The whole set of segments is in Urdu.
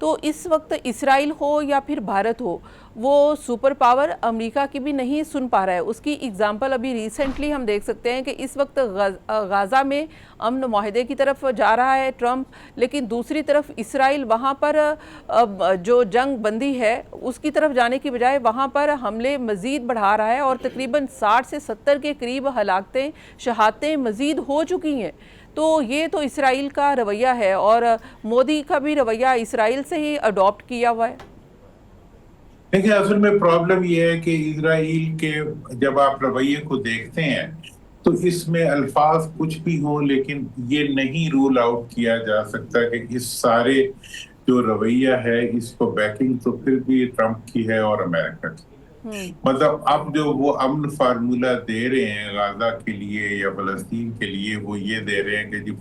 تو اس وقت اسرائیل ہو یا پھر بھارت ہو، وہ سپر پاور امریکہ کی بھی نہیں سن پا رہا ہے. اس کی اگزامپل ابھی ریسنٹلی ہم دیکھ سکتے ہیں کہ اس وقت غازہ میں امن معاہدے کی طرف جا رہا ہے ٹرمپ، لیکن دوسری طرف اسرائیل وہاں پر جو جنگ بندی ہے اس کی طرف جانے کی بجائے وہاں پر حملے مزید بڑھا رہا ہے، اور تقریباً 60 سے 70 کے قریب ہلاکتیں، شہادتیں مزید ہو چکی ہیں. تو یہ تو اسرائیل کا رویہ ہے، اور مودی کا بھی رویہ اسرائیل سے ہی اڈاپٹ کیا ہوا ہے. دیکھیں، اصل میں پرابلم یہ ہے کہ اسرائیل کے جب آپ رویے کو دیکھتے ہیں تو اس میں الفاظ کچھ بھی ہوں، لیکن یہ نہیں رول آؤٹ کیا جا سکتا کہ اس سارے جو رویہ ہے اس کو بیکنگ تو پھر بھی ٹرمپ کی ہے اور امریکہ کی. مطلب اب جو وہ امن فارمولہ دے رہے ہیں غزہ کے لیے یا فلسطین کے لیے، وہ یہ دے رہے ہیں کہ جی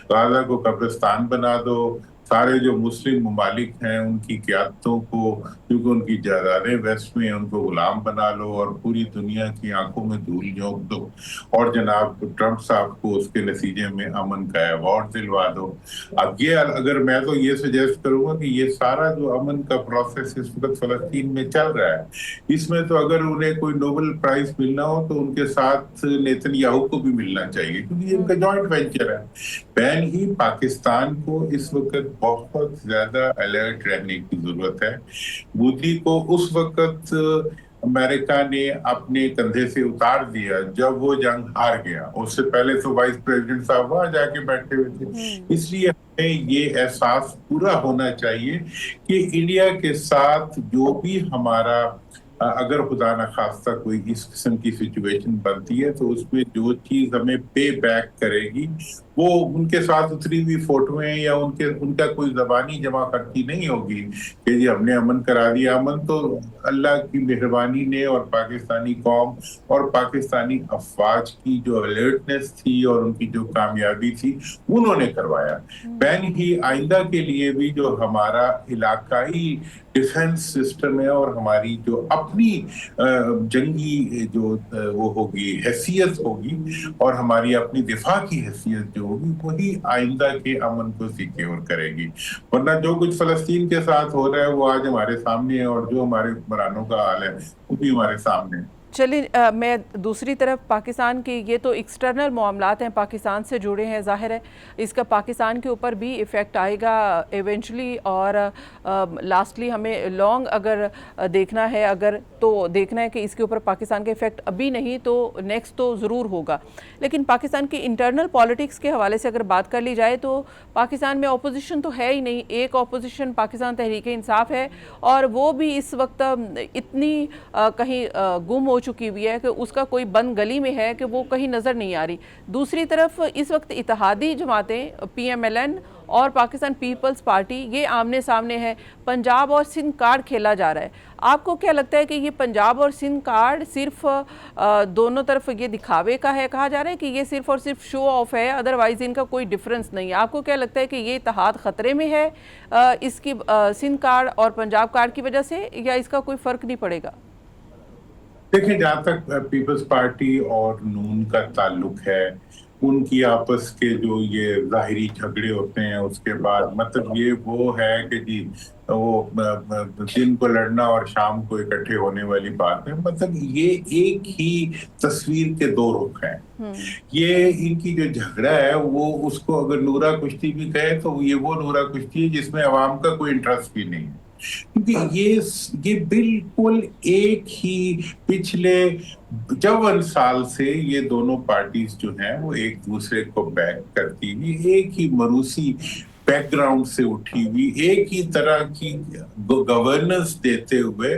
غزہ کو قبرستان بنا دو، سارے جو مسلم ممالک ہیں ان کی قیادتوں کو، کیونکہ ان کی جائیدادیں ویسٹ میں، ان کو غلام بنا لو اور پوری دنیا کی آنکھوں میں دھول جھونک دو، اور جناب ٹرمپ صاحب کو اس کے نتیجے میں امن کا ایوارڈ دلوا دو. اب یہ اگر میں تو یہ سجیسٹ کروں گا کہ یہ سارا جو امن کا پروسیس اس وقت فلسطین میں چل رہا ہے، اس میں تو اگر انہیں کوئی نوبل پرائز ملنا ہو تو ان کے ساتھ نیتن یاہو کو بھی ملنا چاہیے، کیونکہ یہ ان کا جوائنٹ وینچر ہے. بین ہی پاکستان کو اس وقت بہت زیادہ الرٹ رہنے کی ضرورت ہے. مودی کو اس وقت امریکہ نے اپنے کندھے سے اتار دیا جب وہ جنگ ہار گیا. اس سے پہلے تو وائس پریزیڈنٹ صاحب وہاں جا کے بیٹھے ہوئے تھے. اس لیے ہمیں یہ احساس پورا ہونا چاہیے کہ انڈیا کے ساتھ جو بھی ہمارا اگر خدا نخواستہ کوئی اس قسم کی سچویشن بنتی ہے تو اس میں جو چیز ہمیں پے بیک کرے گی وہ ان کے ساتھ اتری ہوئی فوٹویں یا ان کا کوئی زبانی جمع کرتی نہیں ہوگی کہ جی ہم نے امن کرا دیا. امن تو اللہ کی مہربانی نے اور پاکستانی قوم اور پاکستانی افواج کی جو الرٹنس تھی اور ان کی جو کامیابی تھی انہوں نے کروایا. بین ہی آئندہ کے لیے بھی جو ہمارا علاقائی ڈیفنس سسٹم ہے اور ہماری جو اپنی جنگی جو وہ ہوگی حیثیت ہوگی اور ہماری اپنی دفاع کی حیثیت جو ہوگی وہی آئندہ کے امن کو سیکیور کرے گی. ورنہ جو کچھ فلسطین کے ساتھ ہو رہا ہے وہ آج ہمارے سامنے ہے، اور جو ہمارے حکمرانوں کا حال ہے وہ بھی ہمارے سامنے ہے. چلیے میں دوسری طرف پاکستان کی، یہ تو ایکسٹرنل معاملات ہیں، پاکستان سے جڑے ہیں، ظاہر ہے اس کا پاکستان کے اوپر بھی ایفیکٹ آئے گا ایونچولی، اور لاسٹلی ہمیں لانگ اگر دیکھنا ہے تو دیکھنا ہے کہ اس کے اوپر پاکستان کا ایفیکٹ ابھی نہیں تو نیکسٹ تو ضرور ہوگا. لیکن پاکستان کی انٹرنل پالیٹکس کے حوالے سے اگر بات کر لی جائے تو پاکستان میں اپوزیشن تو ہے ہی نہیں. ایک اپوزیشن پاکستان تحریک انصاف ہے، اور وہ بھی اس وقت اتنی کہیں گم ہو چکی ہوئی ہے کہ اس کا کوئی بند گلی میں ہے کہ وہ کہیں نظر نہیں آ رہی. دوسری طرف اس وقت اتحادی جماعتیں پی ایم ایل این اور پاکستان پیپلز پارٹی یہ آمنے سامنے ہے. پنجاب اور سندھ کارڈ کھیلا جا رہا ہے. آپ کو کیا لگتا ہے کہ یہ پنجاب اور سندھ کارڈ صرف دونوں طرف یہ دکھاوے کا ہے، کہا جا رہا ہے کہ یہ صرف اور صرف شو آف ہے، ادروائز ان کا کوئی ڈیفرنس نہیں ہے؟ آپ کو کیا لگتا ہے کہ یہ اتحاد خطرے میں ہے اس کی سندھ کارڈ اور پنجاب کارڈ کی وجہ سے، یا اس کا کوئی فرق نہیں پڑے گا؟ دیکھیں، جہاں تک پیپلز پارٹی اور نون کا تعلق ہے، ان کی آپس کے جو یہ ظاہری جھگڑے ہوتے ہیں اس کے بعد مطلب یہ وہ ہے کہ جی وہ دن کو لڑنا اور شام کو اکٹھے ہونے والی بات ہے. مطلب یہ ایک ہی تصویر کے دو رخ ہیں. یہ ان کی جو جھگڑا ہے وہ اس کو اگر نورا کشتی بھی کہے تو یہ وہ نورا کشتی ہے جس میں عوام کا کوئی انٹرسٹ بھی نہیں ہے، کیونکہ یہ بالکل ایک ہی پچھلے 54 سال سے یہ دونوں پارٹیز جو ہیں وہ ایک دوسرے کو بیک کرتی ہوئی، ایک ہی مروسی بیک گراؤنڈ سے اٹھی ہوئی، ایک ہی طرح کی گورننس دیتے ہوئے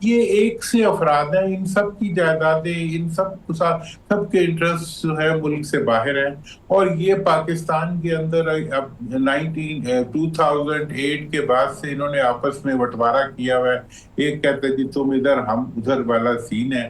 یہ ایک سے افراد ہیں. ان سب کی جائیدادیں، ان سب کے انٹرسٹ جو ہے ملک سے باہر ہیں، اور یہ پاکستان کے اندر اب 2008 کے بعد سے انہوں نے آپس میں بٹوارا کیا ہوا ہے. ایک کہتا ہے جی تم ادھر ہم ادھر والا سین ہے.